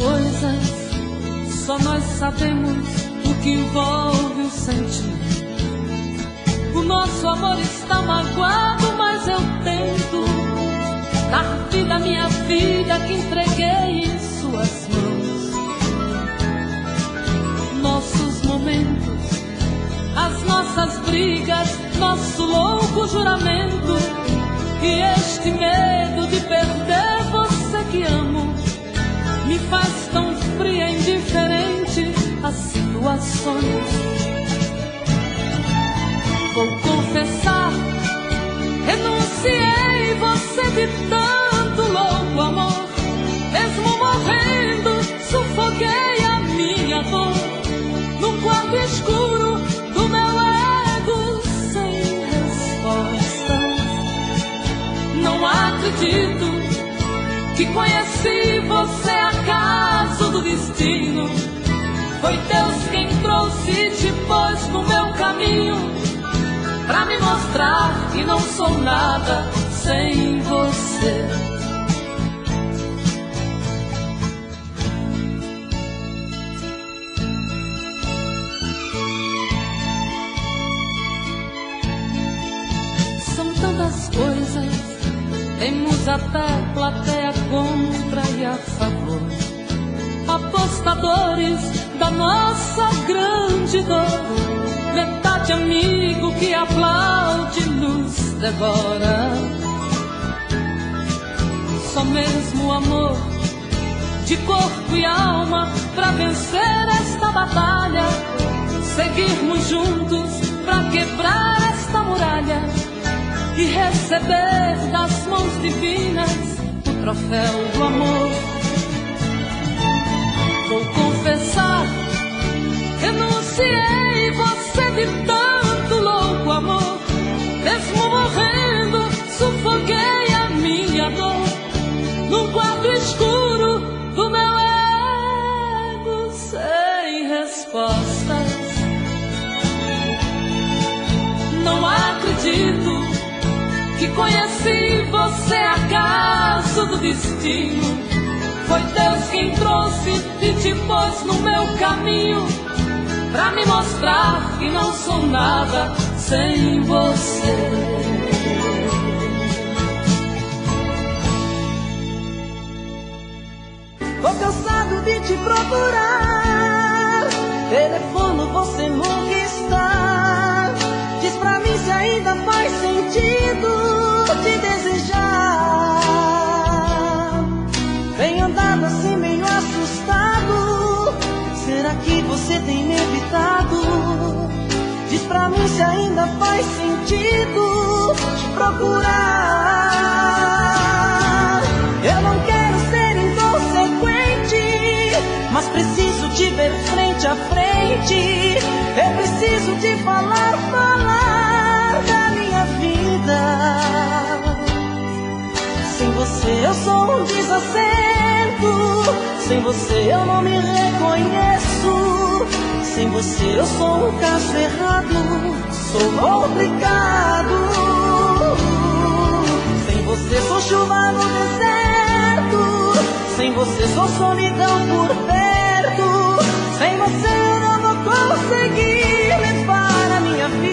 coisas, só nós sabemos o que envolve o sentir. O nosso amor está magoado, mas eu tento dar vida à minha vida que entreguei em suas mãos. Nossos momentos, as nossas brigas, nosso louco juramento e este medo de perder você que amo me faz tão fria e indiferente às situações. Vou confessar, renunciei você de tanto louco amor. Mesmo morrendo, sufoquei a minha dor num quarto escuro do meu ego sem respostas. Não acredito que conheci você acaso do destino. Foi Deus quem trouxe e te pôs no meu caminho, pra me mostrar que não sou nada sem você. São tantas coisas, temos até plateia contra e a favor, apostadores da nossa grande dor, metade amigo que aplaude nos devora. Só mesmo o amor de corpo e alma pra vencer esta batalha, seguirmos juntos pra quebrar esta muralha e receber das mãos divinas o troféu do amor. Vou confessar, renunciei você de tanto louco amor. Mesmo morrendo, sufoquei a minha dor num quarto escuro do meu ego sem respostas. Não acredito que conheci você acaso do destino. Foi Deus quem trouxe e te pôs no meu caminho, pra me mostrar que não sou nada sem você. Tô cansado de te procurar, telefono você nunca está. Diz pra mim se ainda faz sentido te desejar. Vem andado assim meio assustado, será que você tem me evitado? Diz pra mim se ainda faz sentido te procurar. Eu não quero ser inconsequente, mas preciso te ver frente a frente. Eu preciso te falar da minha vida. Sem você eu sou um desacerto, sem você eu não me reconheço. Sem você eu sou um caso errado, sou complicado. Sem você sou chuva no deserto, sem você sou solidão por perto. Sem você eu não vou conseguir levar a minha vida.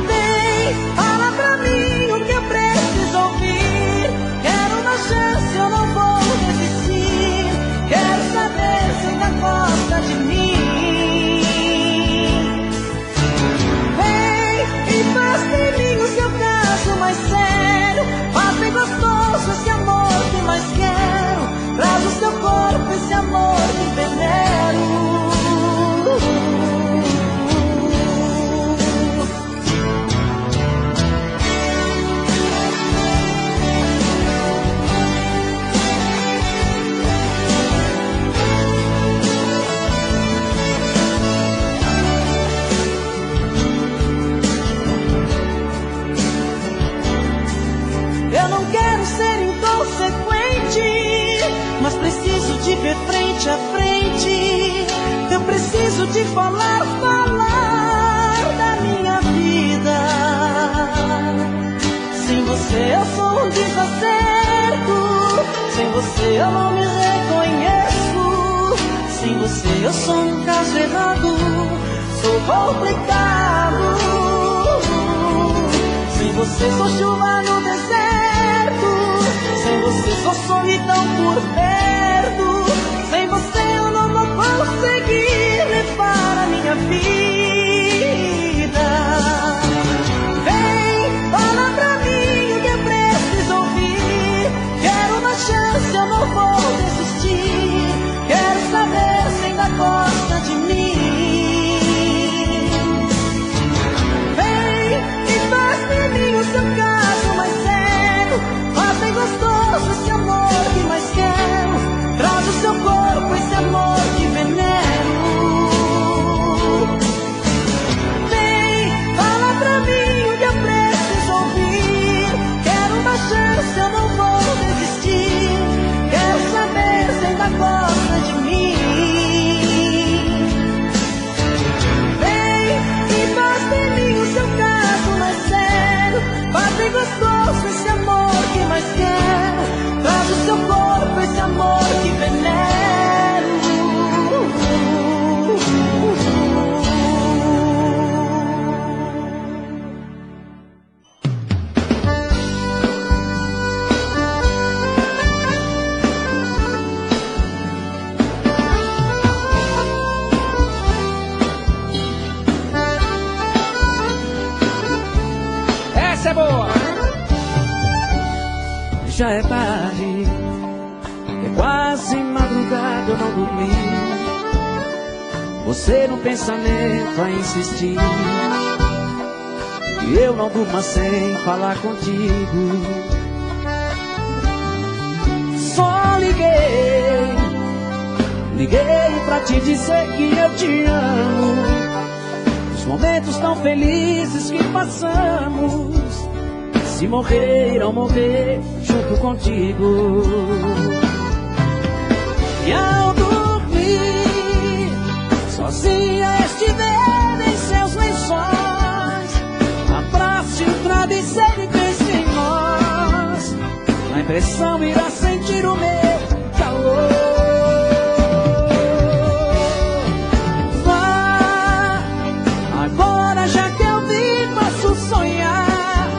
Vem, fala pra mim o que eu preciso ouvir. Quero uma chance, eu não vou desistir. Quero saber se ainda gosta de mim. Vem e faz de mim o seu caso mais sério. Faz bem gostoso esse amor que mais quero. Traz o seu corpo esse amor que venero. Eu não quero ser inconsequente, mas preciso te ver frente a frente. Eu preciso te falar da minha vida. Sem você eu sou um desacerto, sem eu não me reconheço. Sem você eu sou um caso errado, sou complicado. Sem você sou chuva no deserto, sem você sou solidão por perto. Sem você eu não vou conseguir levar a minha vida. Vem, fala pra mim o que eu preciso ouvir. Quero uma chance, eu não vou desistir. Quero saber se ainda gosta de mim. Vem e faz de mim o seu caso mais sério. Faz bem gostoso esse amor que mais quero. Traz o seu corpo esse amor que venero. Vem, fala pra mim o que eu preciso ouvir. Quero uma chance, eu não vou desistir. Quero saber se ainda gosta de mim. Vem e faz de mim o seu caso mais sério. Faz bem gostoso esse amor que mais quero. Traz o seu corpo esse amor que venero. Essa é boa! Já é tarde, é quase madrugada, eu não dormi. Você no pensamento a insistir, e eu não durmo sem falar contigo. Só liguei pra te dizer que eu te amo. Os momentos tão felizes que passamos, se morrer, irão morrer junto contigo. E ao dormir, sozinha estiver em seus lençóis, abrace o travesseiro e pense em nós. Na impressão irá sentir o meu calor. Vá, agora já que eu vi, posso sonhar.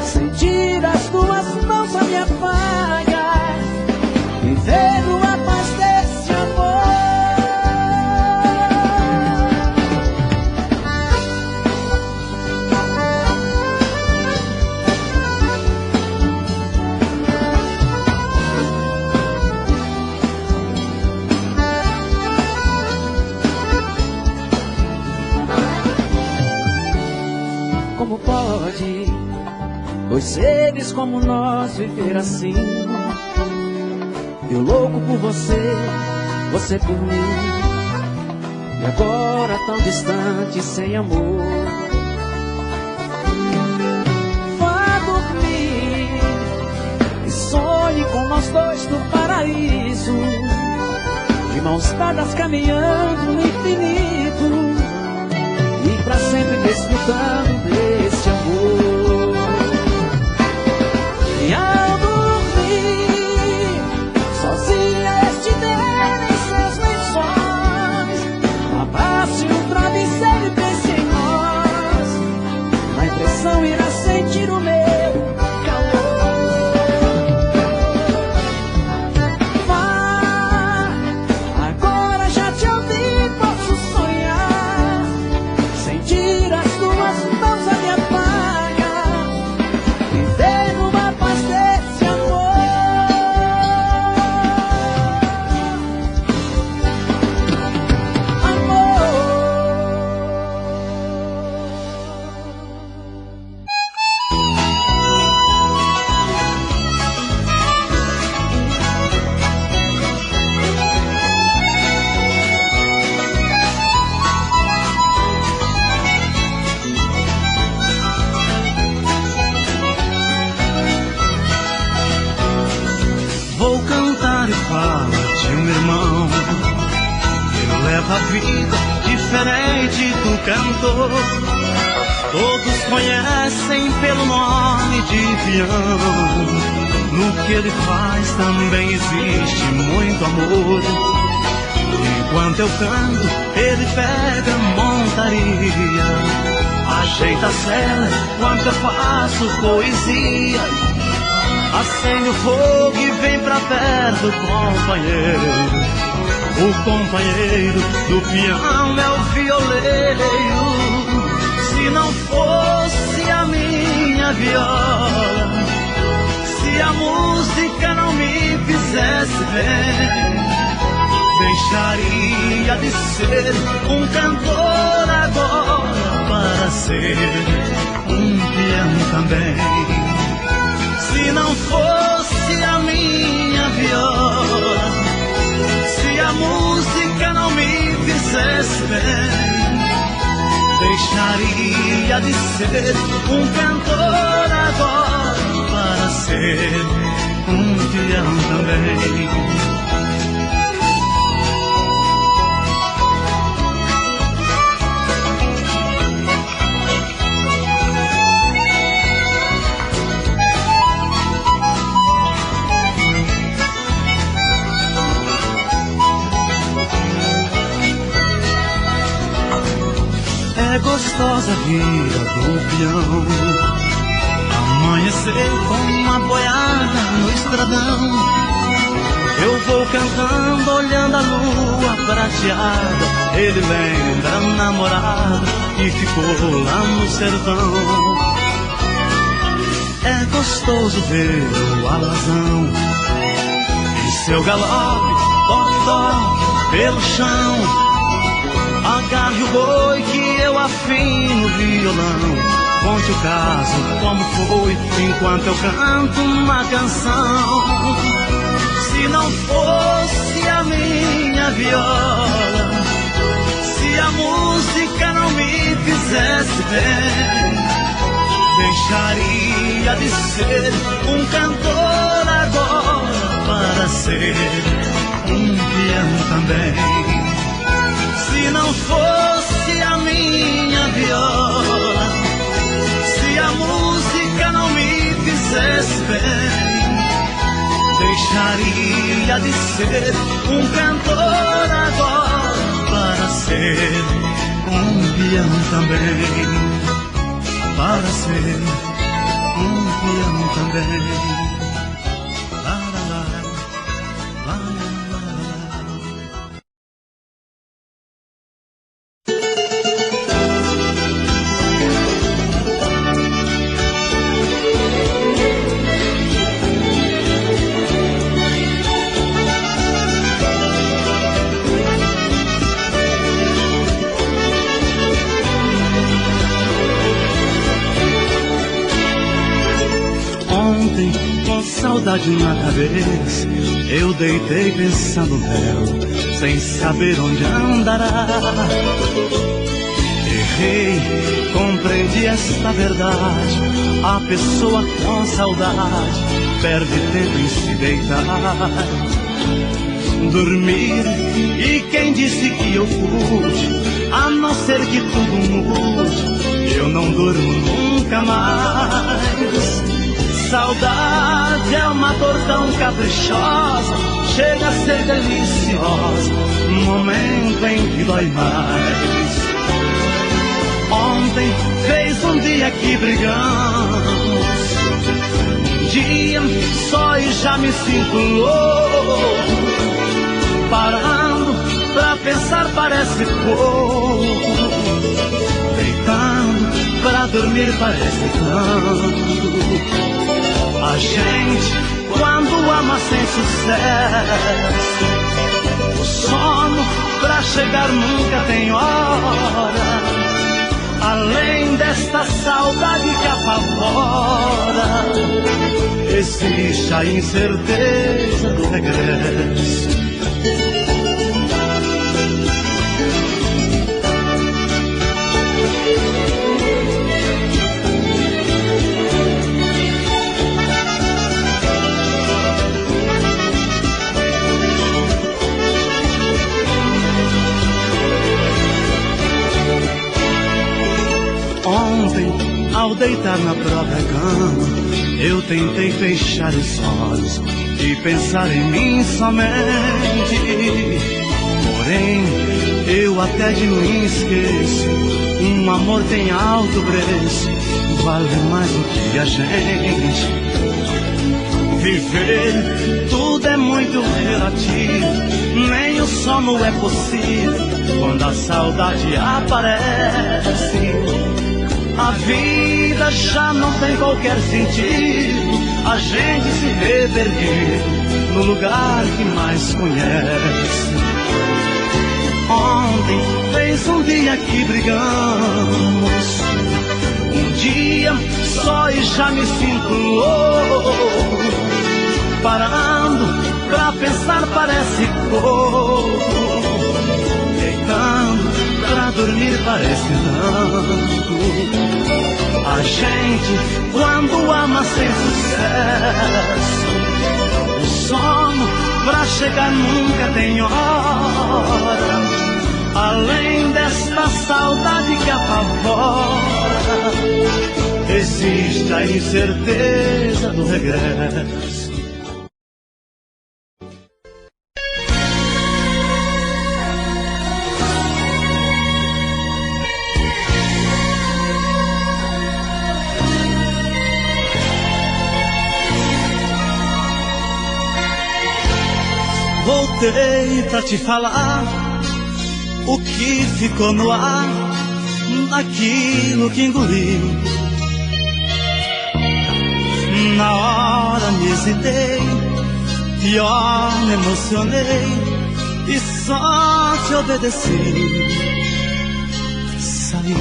Sentir as tuas mãos a me apagar, viver numa paz desse amor. Como pode dois seres como nós viver assim? Eu louco por você, você por mim. E agora tão distante, sem amor. Vá dormir e sonhe com nós dois no paraíso, de mãos dadas caminhando no infinito, e pra sempre desfrutando desse amor. E ao dormir, sozinha estiver em seus lençóis, abrace o travesseiro e pense em nós. Na impressão irá sentir o meu calor. Vá, agora já te ouvi, posso sonhar. Sentir as tuas mãos a me apagar, viver numa paz desse amor. Vou cantar e falar de um irmão. Ele leva a vida diferente do cantor. Todos conhecem pelo nome de Vião. No que ele faz também existe muito amor. Enquanto eu canto, ele pega montaria, ajeita a cela enquanto eu faço poesia. Acende o fogo e vem pra perto, companheiro. O companheiro do peão é o violeiro. Se não fosse a minha viola, se a música não me fizesse bem, deixaria de ser um cantor agora para ser um peão também. Se não fosse a minha viola, se a música não me fizesse bem, deixaria de ser um cantor agora para ser um peão também. É gostosa a vida do peão, amanhecer com uma boiada no estradão. Eu vou cantando, olhando a lua prateada. Ele lembra a namorada que ficou lá no sertão. É gostoso ver o alazão em seu galope, toque pelo chão. Agarre o boi que eu afino o violão. Conte o caso, como foi, enquanto eu canto uma canção. Se não fosse a minha viola, se a música não me fizesse bem, deixaria de ser um cantor agora para ser um peão também. Se não fosse a minha viola, se a música não me fizesse bem, deixaria de ser um cantor agora para ser um peão também. Para ser um peão também. Saudade na cabeça, eu deitei pensando nela, sem saber onde andará. Errei, compreendi esta verdade. A pessoa com saudade perde tempo em se deitar, dormir. E quem disse que eu pude, a não ser que tudo mude, eu não durmo nunca mais. Saudade é uma dor tão caprichosa, chega a ser deliciosa, momento em que dói mais. Ontem fez um dia que brigamos, um dia só e já me sinto louco. Parando pra pensar parece pouco, deitando pra dormir parece tanto. A gente, quando ama sem sucesso, o sono pra chegar nunca tem hora. Além desta saudade que apavora, existe a incerteza do regresso. Ontem Ao deitar na própria cama, eu tentei fechar os olhos e pensar em mim somente. Porém, eu até de mim esqueço. Um amor tem alto preço, vale mais do que a gente. Viver, tudo é muito relativo, nem o sono é possível quando a saudade aparece. A vida já não tem qualquer sentido, a gente se vê perdido no lugar que mais conhece. Ontem fez um dia que brigamos, um dia só e já me sinto louco. Parando pra pensar parece pouco, deitando pra dormir parece tanto. A gente quando ama sem sucesso, o sono pra chegar nunca tem hora. Além desta saudade que apavora, existe a incerteza do regresso. Voltei pra te falar o que ficou no ar, naquilo que engoli. Na hora me hesitei, pior me emocionei e só te obedeci. Saí.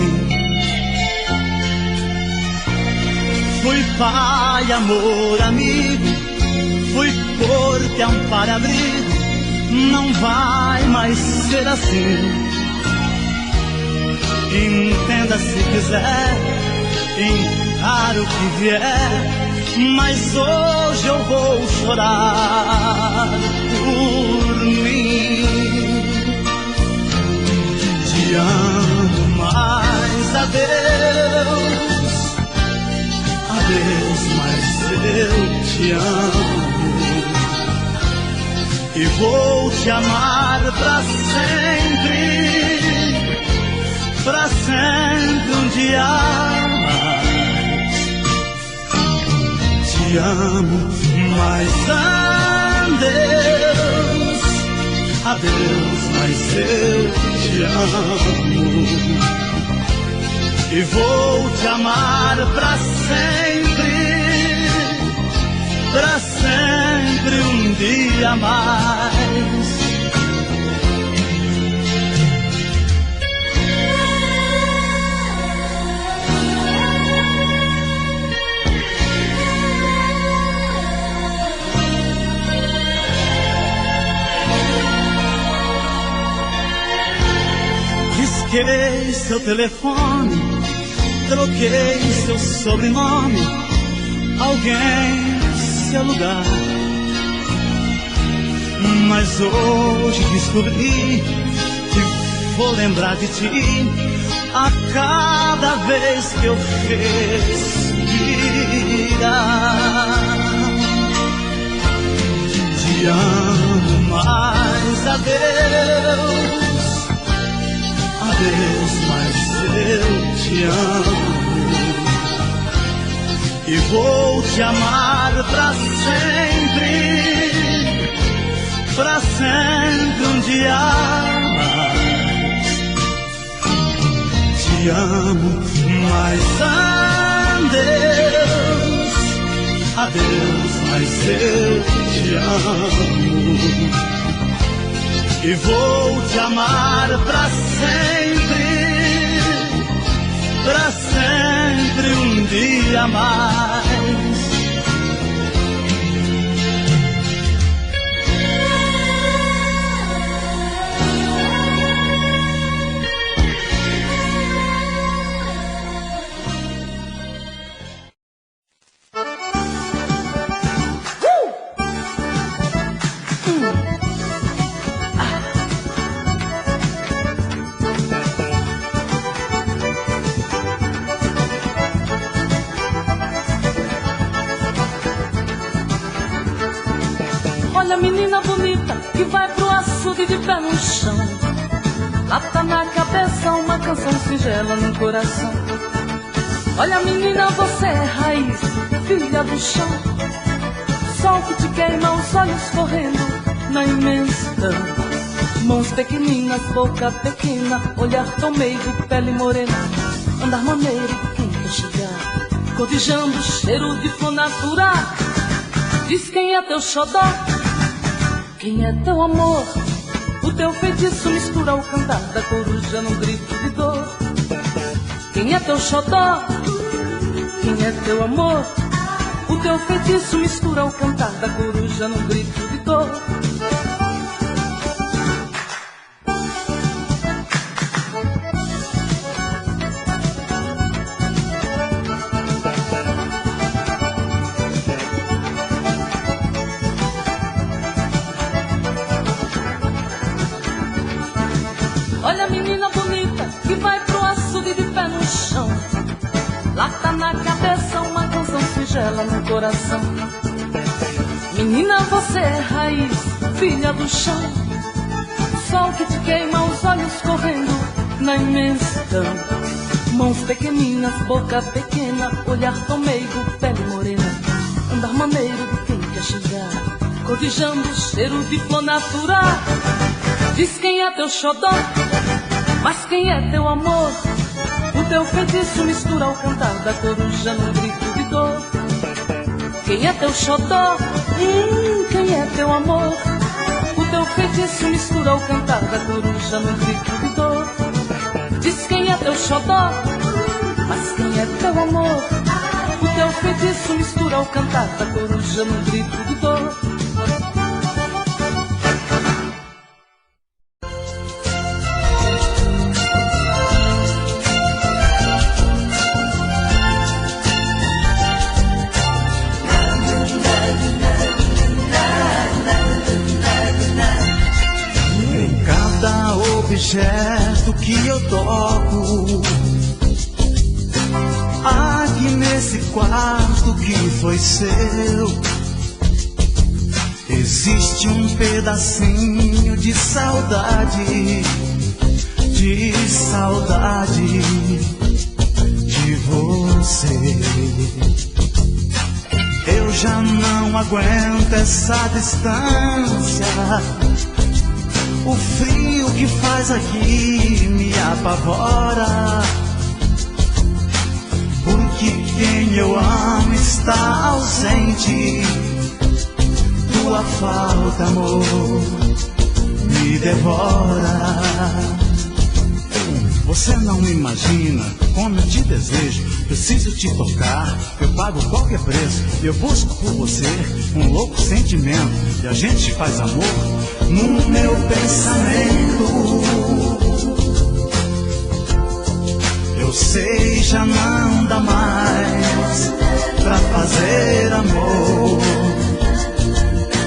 Fui pai, amor, amigo, fui porte, amparo, abrigo. Não vai mais ser assim. Entenda se quiser, encara o que vier, mas hoje eu vou chorar por mim. Te amo mais, adeus, adeus, mas eu te amo. E vou te amar pra sempre um dia mais. Te amo, mas adeus, adeus, mas eu te amo. E vou te amar pra sempre um dia mais. Risquei seu telefone, troquei seu sobrenome, alguém seu lugar. Mas hoje descobri que vou lembrar de ti a cada vez que eu respirar. Te amo mais, adeus, adeus, mas eu te amo. E vou te amar pra sempre um dia mais. Te amo, mas adeus, adeus, mas eu te amo. E vou te amar pra sempre um dia mais. Olha a menina bonita que vai pro açude de pé no chão. Lata na cabeça, uma canção singela no coração. Olha menina, você é raiz, filha do chão. Sol que te queima, os olhos correndo na imensidão. Mãos pequeninas, boca pequena, olhar tão meigo, pele morena. Andar maneiro, quem quer chegar, cotijando o cheiro de flor natural. Diz quem é teu xodó, quem é teu amor. O teu feitiço mistura o cantar da coruja num grito de dor. Quem é teu xodó, quem é teu amor. O teu feitiço mistura o cantar da coruja num grito de dor. Olha a menina bonita que vai pro açude de pé no chão. Lata na cabeça, uma canção singela no coração. Menina, você é raiz, filha do chão. Sol que te queima, os olhos correndo na imensidão. Mãos pequeninas, boca pequena, olhar tão meigo, pele morena. Andar maneiro de quem quer chegar, cotijando o cheiro de flor natural. Diz quem é teu xodó, mas quem é teu amor. O teu feitiço mistura o cantar da coruja num grito de dor. Quem é teu xodó, quem é teu amor. O teu feitiço mistura o cantar da coruja num grito de dor. Diz quem é teu xodó, mas quem é teu amor. O teu feitiço mistura o cantar da coruja num grito de dor. Objeto que eu toco aqui nesse quarto que foi seu, existe um pedacinho de saudade, de saudade de você. Eu já não aguento essa distância. O frio que faz aqui me apavora, porque quem eu amo está ausente. Tua falta, amor, me devora. Você não imagina como eu te desejo. Preciso te tocar, eu pago qualquer preço. Eu busco por você um louco sentimento, e a gente faz amor no meu pensamento. Eu sei, já não dá mais pra fazer amor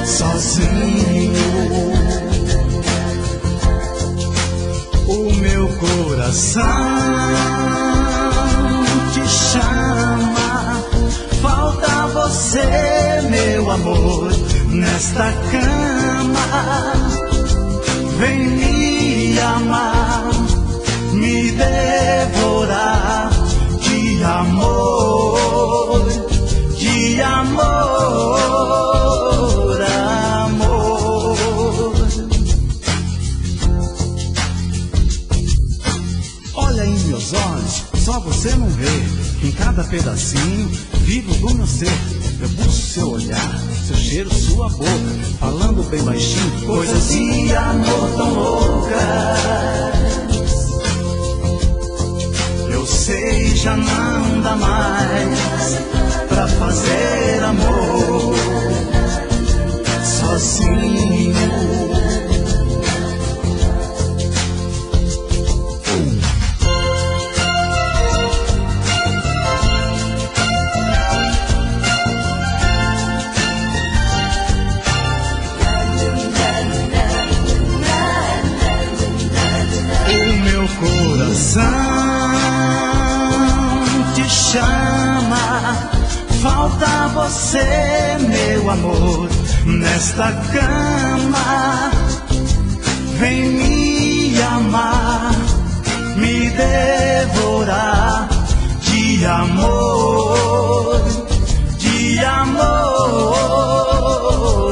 sozinho. O meu coração te chama, falta você, meu amor, nesta cama. Vem me amar, me devorar de amor, de amor, amor. Olha em meus olhos, só você não vê. Em cada pedacinho vivo do meu ser. Eu busco seu olhar, seu cheiro, sua boca, falando bem baixinho coisas de amor tão loucas. Eu sei, já não dá mais pra fazer amor sozinho. Te chama, falta você, meu amor, nesta cama. Vem me amar, me devorar de amor, de amor,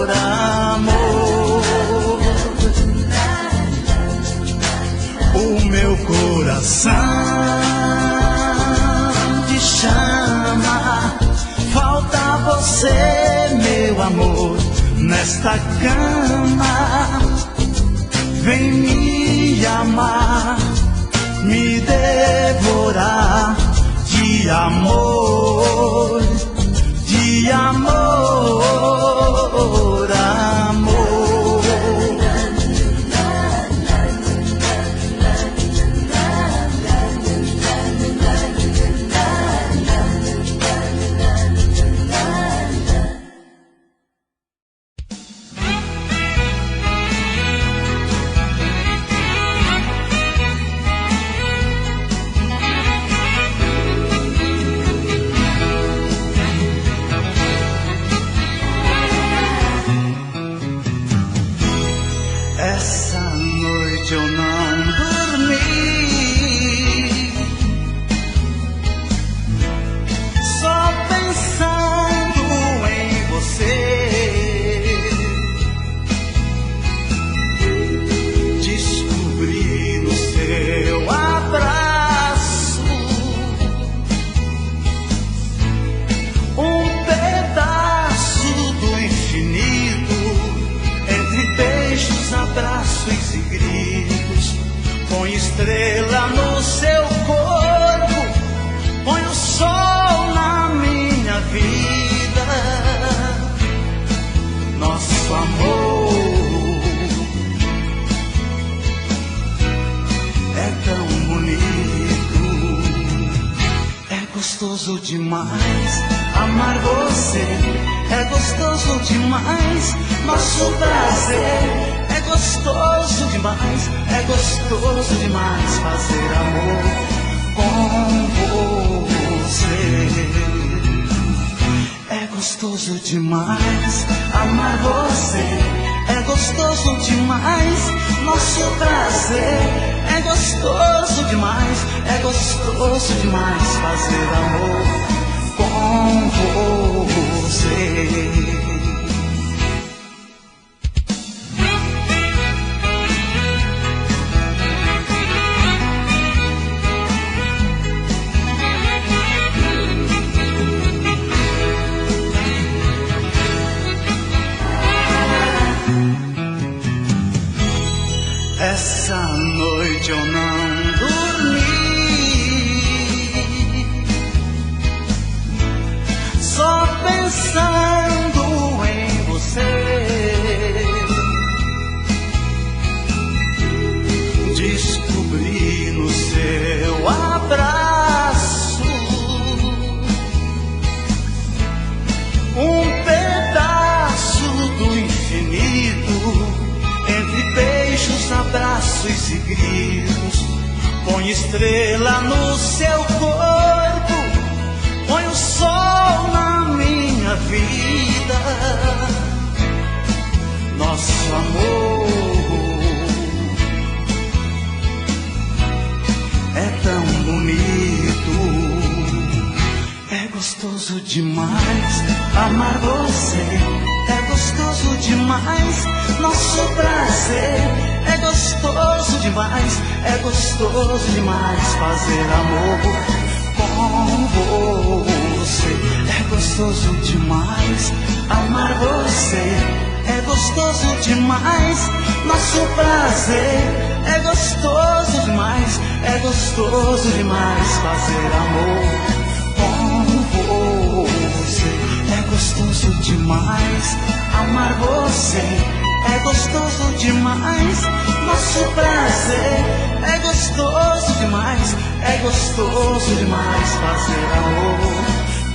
amor. O meu coração te chama, falta você, meu amor, nesta cama. Vem me amar, me devorar de amor, de amor, amor. Essa noite eu não dormi, só pensando em você. Descobri no seu abraço um pedaço do infinito, entre beijos, abraços e gritos. Põe estrela no seu corpo, põe o sol na minha vida. Nosso amor é tão bonito, é gostoso demais amar você, é gostoso demais nosso prazer. É gostoso demais, é gostoso demais fazer amor com você. É gostoso demais amar você, é gostoso demais nosso prazer. É gostoso demais, é gostoso demais fazer amor com você. Essa noite eu não dormi, só pensando em você. Descobri no seu abraço um pedaço do infinito, entre beijos, abraços e gritos. Põe estrela no seu corpo, põe o sol na minha vida. Nosso amor é tão bonito, é gostoso demais amar você, é gostoso demais nosso prazer. É gostoso demais, é gostoso demais fazer amor com você. É gostoso demais amar você, é gostoso demais nosso prazer. É gostoso demais, é gostoso demais fazer amor com você. É gostoso demais amar você, é gostoso demais nosso prazer. É gostoso demais, é gostoso demais fazer amor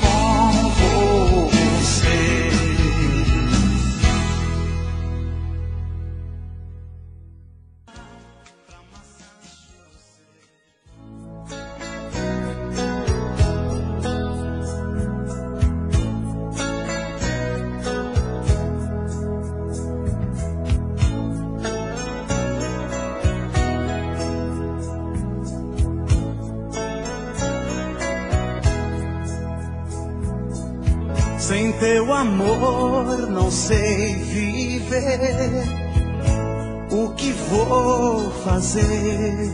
com você. Sem teu amor não sei viver. O que vou fazer?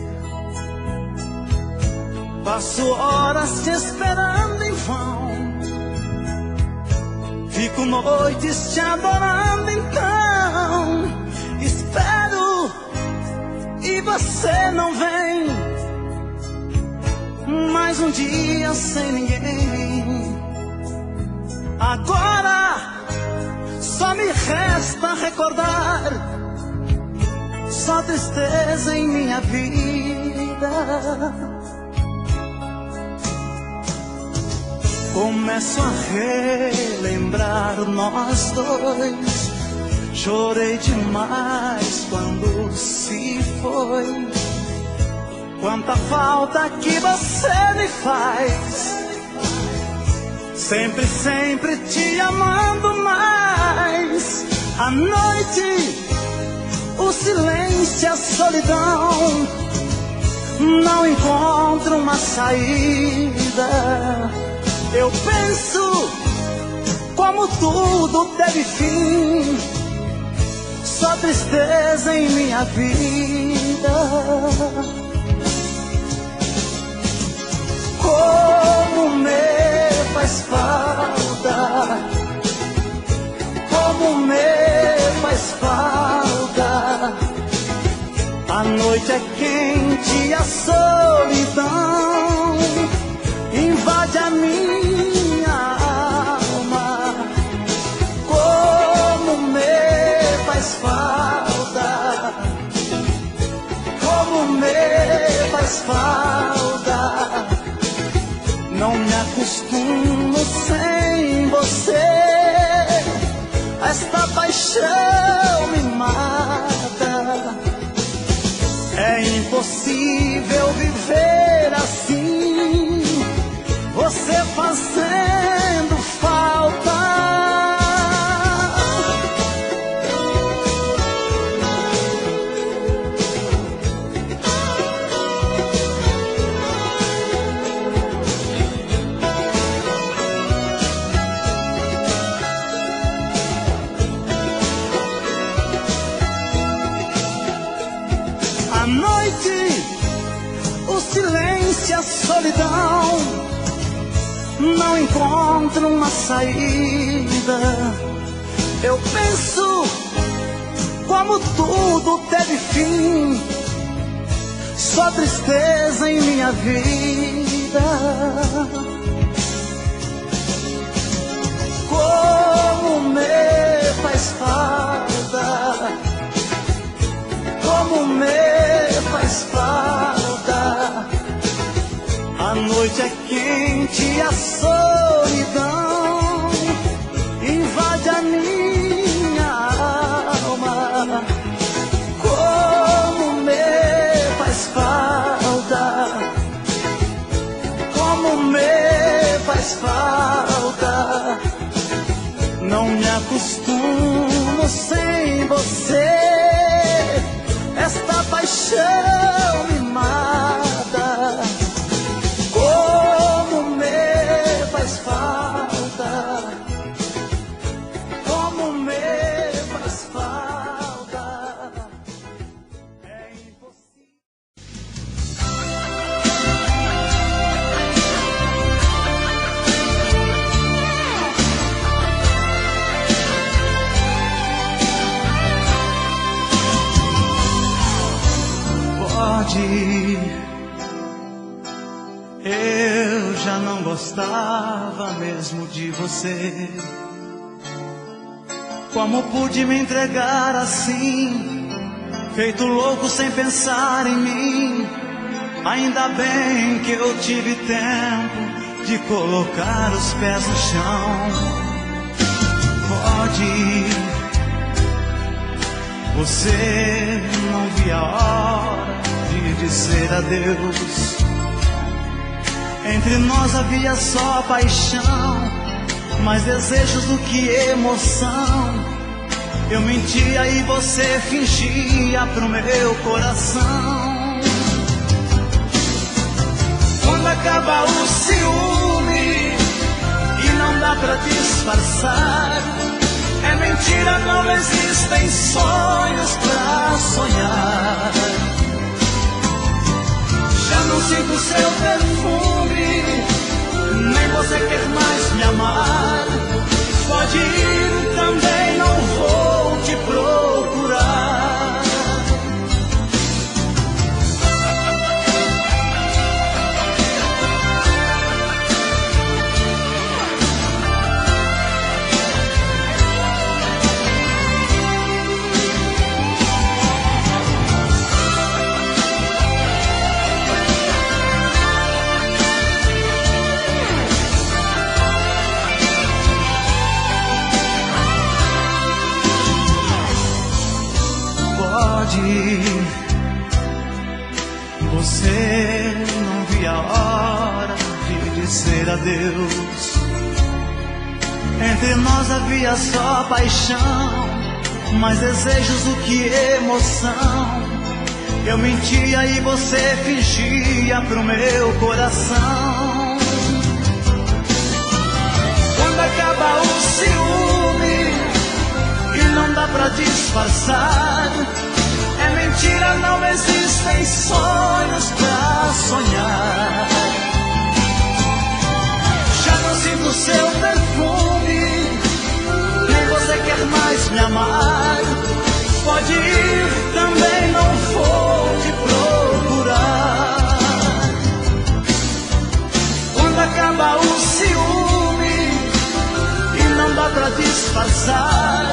Passo horas te esperando em vão. Fico noites te adorando, então espero e você não vem. Mais um dia sem ninguém. Agora só me resta recordar, só tristeza em minha vida. Começo a relembrar nós dois. Chorei demais quando se foi. Quanta falta que você me faz. Sempre, sempre te amando mais. À noite, o silêncio e a solidão. Não encontro uma saída. Eu penso como tudo teve fim. Só tristeza em minha vida. Como me faz falta, como me faz falta. A noite é quente e a solidão invade a minha alma. Como me faz falta, como me faz falta. Não me acostumo sem você. Esta paixão me mata. É impossível viver assim, você fazendo falta. À noite, o silêncio e a solidão. Não encontro uma saída. Eu penso como tudo teve fim. Só tristeza em minha vida. Como me faz falta, como me faz falta. A noite é quente e a solidão invade a minha alma. Como me faz falta, como me faz falta. Não me acostumo sem você. Esta paixão me mata. Como me faz falta, como me faz falta. É impossível. Pode, eu já não gostava mesmo de você. Como pude me entregar assim, feito louco sem pensar em mim? Ainda bem que eu tive tempo de colocar os pés no chão. Pode, você não via a hora de dizer adeus. Entre nós havia só paixão, mais desejos do que emoção. Eu mentia e você fingia pro meu coração. Quando acaba o ciúme e não dá dá pra disfarçar. É mentira, não existem sonhos pra sonhar. Já não sinto seu perfume, nem você quer mais me amar. Pode ir, também não vou te procurar. Você não via a hora de dizer adeus. Entre nós havia só paixão, mais desejos do que emoção. Eu mentia e você fingia pro meu coração. Quando acaba o ciúme e não dá pra disfarçar, é mentira, não existem sonhos pra sonhar. Já não sinto seu perfume, nem você quer mais me amar. Pode ir, também não vou te procurar. Quando acaba o ciúme e não dá pra disfarçar,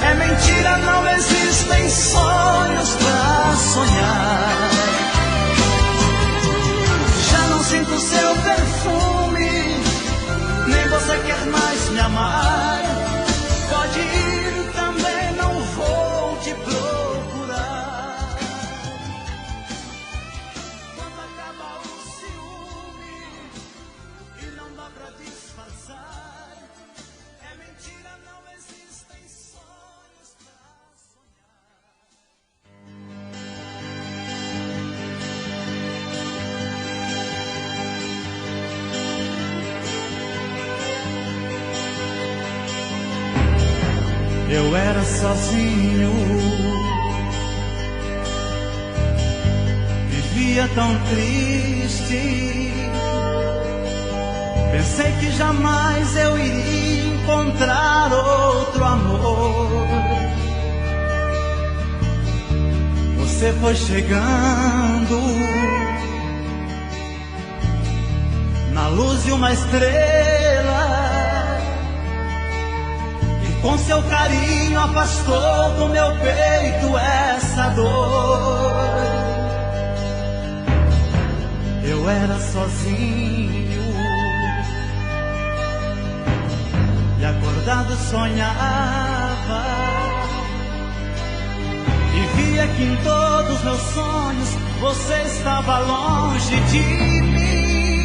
é mentira, não existem sonhos pra sonhar. Já não sinto seu perfume, nem você quer mais me amar. Pode ir, também não vou te procurar. Quando acaba o ciúme e não dá pra disfarçar, é mentira, não existem sonhos pra sonhar. Eu era sozinho, vivia tão triste. Pensei que jamais eu iria encontrar outro amor. Você foi chegando na luz de uma estrela, com seu carinho afastou do meu peito essa dor. Eu era sozinho e acordado sonhava, e via que em todos meus sonhos você estava longe de mim.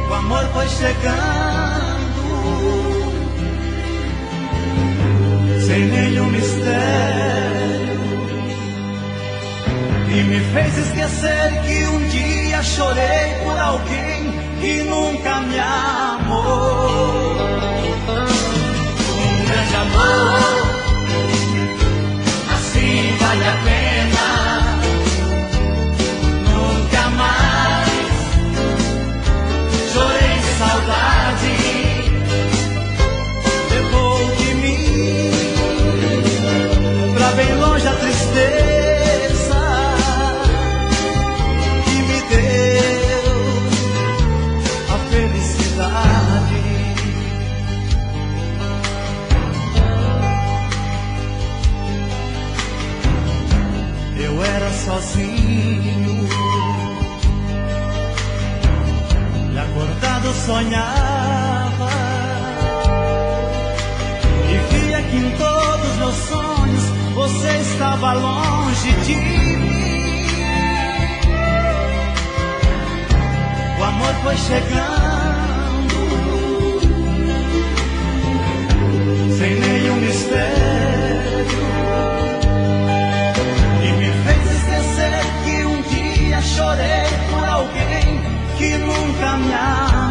O amor foi chegando sem nenhum mistério, e me fez esquecer que um dia chorei por alguém que nunca me amou. Um grande amor, assim vale a pena. Nunca mais chorei de saudade. Bem longe a tristeza que me deu a felicidade. Eu era sozinho e acordado sonhava, e via que em todos meus sonhos você estava longe de mim. O amor foi chegando sem nenhum mistério, e me fez esquecer que um dia chorei por alguém que nunca me amou.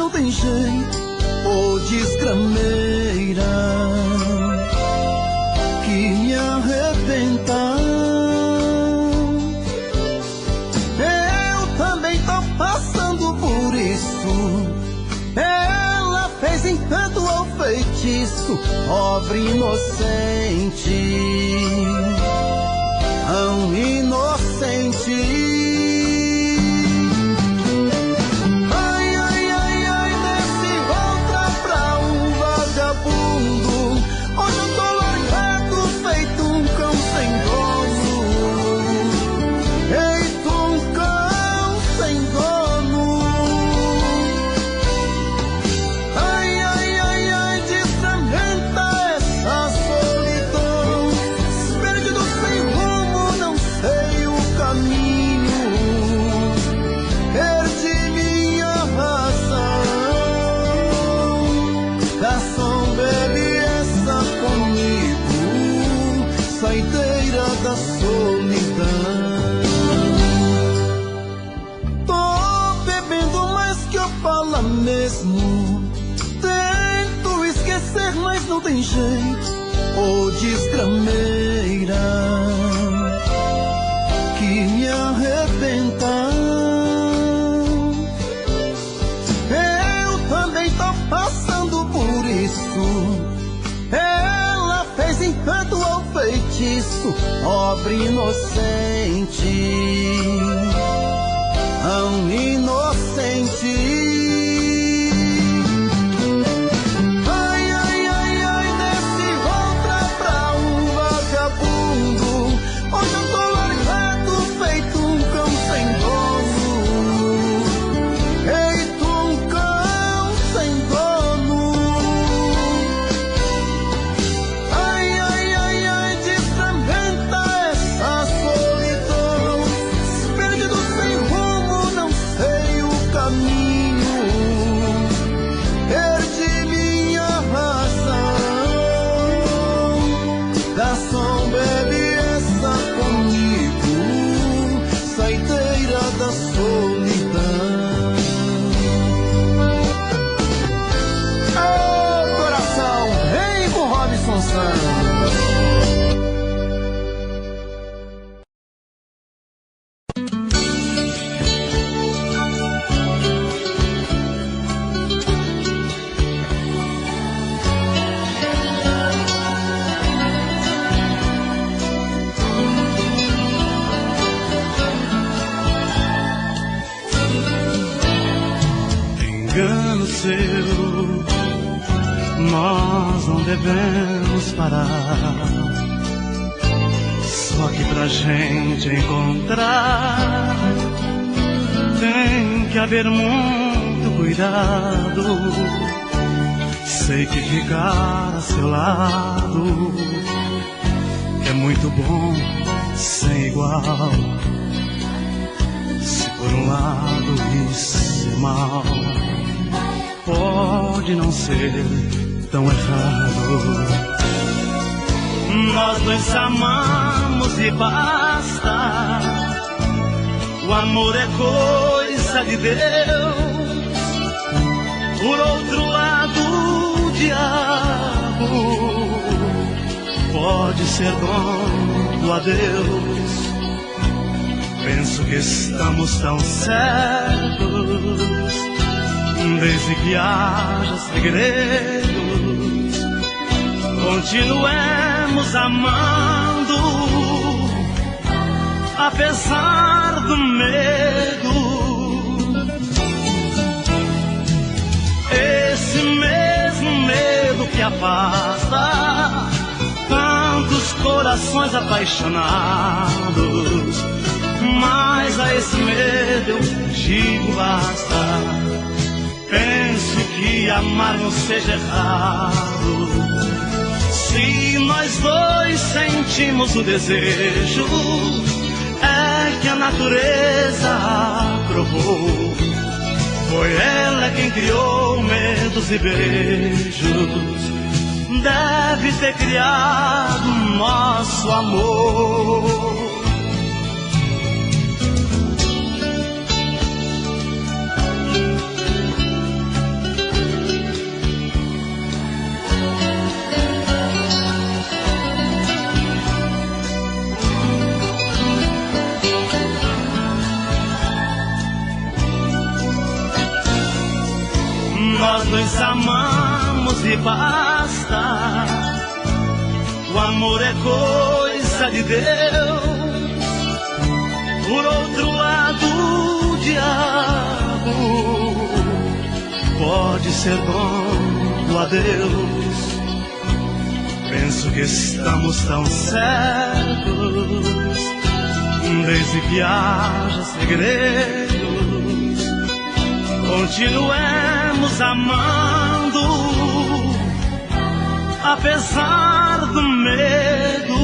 não tem jeito, ô desgrameira, que me arrebenta. Eu também tô passando por isso. Ela fez encanto ou feitiço, pobre inocente, tão inocente. Tento esquecer, mas não tem jeito, ô desgrameira, que me arrebenta. Eu também tô passando por isso. Ela fez encanto ou feitiço, pobre inocente, tão inocente. Nós não devemos parar. Só que pra gente encontrar tem que haver muito cuidado. Sei que ficar a seu lado é muito bom, sem igual. Se por um lado isso é mal, pode não ser tão errado. Nós dois amamos e basta. O amor é coisa de Deus. Por outro lado, o diabo pode ser dono do adeus. Penso que estamos tão certos, desde que haja segredos, continuemos amando, apesar do medo. Esse mesmo medo que afasta tantos corações apaixonados. Mas a esse medo eu digo basta. Penso que amar não seja errado. Se nós dois sentimos o desejo, é que a natureza provou. Foi ela quem criou medos e beijos. Deve ter criado nosso amor. Nós nos amamos e basta. O amor é coisa de Deus. Por outro lado, o diabo pode ser bom do adeus. Penso que estamos tão certos, desde que haja segredos. Continuemos amando, apesar do medo.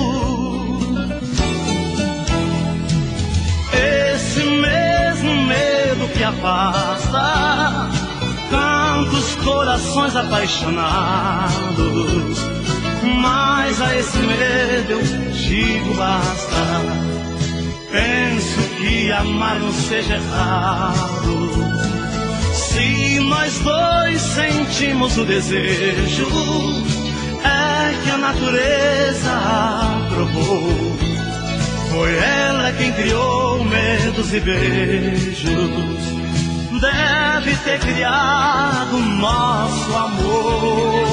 Esse mesmo medo que afasta tantos corações apaixonados. Mas a esse medo eu digo basta. Penso que amar não seja errado. Se nós dois sentimos o desejo, é que a natureza aprovou. Foi ela quem criou medos e beijos. Deve ter criado nosso amor.